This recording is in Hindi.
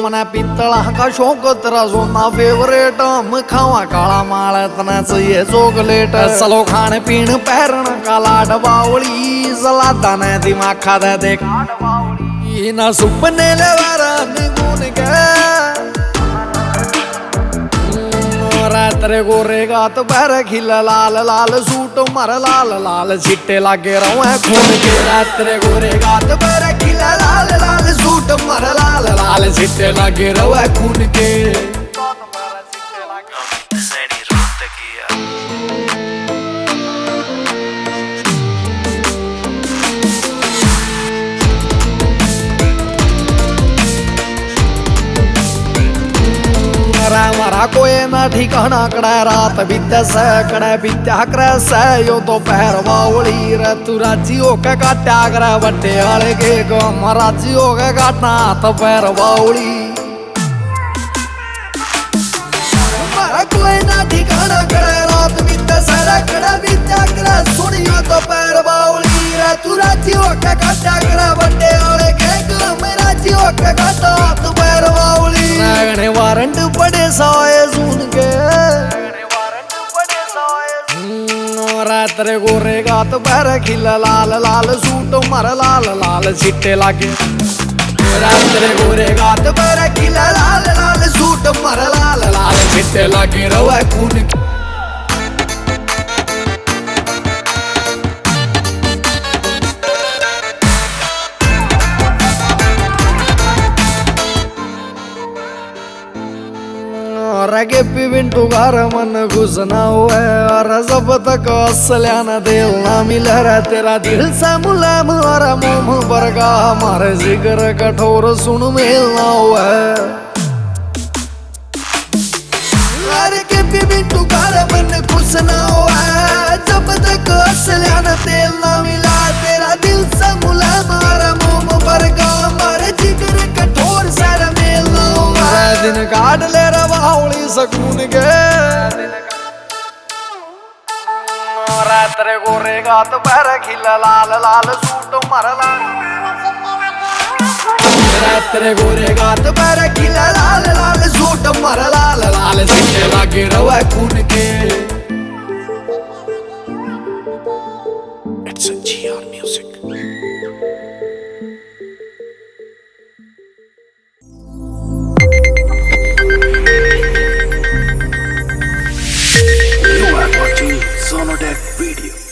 मना पित्तळा का शौक तेरा सोना फेवरेट हम खावा काला माल इतना चाहिए चॉकलेट चलो खाने पीने पैरण का लाड बावली सलादा ने दिमाग खा दे देख ना सुपने ले वारा निगुन के तेरे गोरे गात पैर खिला लाल लाल सूट मर लाल लाल छिट्टे लागे रहो खून के तेरे गोरे गात पैर खिला लाल लाल सूट मर लाल लाल छिट्टे लागे रहो खून के मरा कोई ना ठिकाना कड़ा रात बीते से कड़े बीत्या करे से यो तो पैर बावली रे तू राजी होके काटा करे बट्टे वाले के गम राजी होके काटना तो पैर बावली मरा कोई ना ठिकाना कड़ा रात बीते से कड़े बीत्या करे सुनियो तो पैर बावली रे तू राजी होके काटा करे बट्टे वाले के गम राजी होके काटना तो पैर बावली वारंट पड़े साए सुन के तेरे गोरे गात पैर खिला लाल लाल सूट मर लाल लाल छिट्टे लागे तेरे गोरे गात पैर खिला लाल लाल सूट मर लाल लाल छिट्टे लागे रवा खून रगे पिंटू घर मन घुसना हुआ और जब तक असल्याना दिल ना मिल रहा तेरा दिल से मुलायम और मोम बरगा हमारे जिगर कठोर सुन मिलना हुआ रगे पिंटू घर मन घुसना हुआ जब तक असल्याना दिल ना मिला तेरा दिल से मुलायम और मोम बरगा हमारे जिगर कठोर सर मिलना हुआ दिन काट ले रवावली सकून के तेरे गोरे गात पैर खिला लाल लाल सूट मर लाल तेरे गोरे गात पैर खिला लाल लाल सूट मर लाल लाल छिट्टे लागे रवा खून के It's a GR music. You are watching Sonodec video.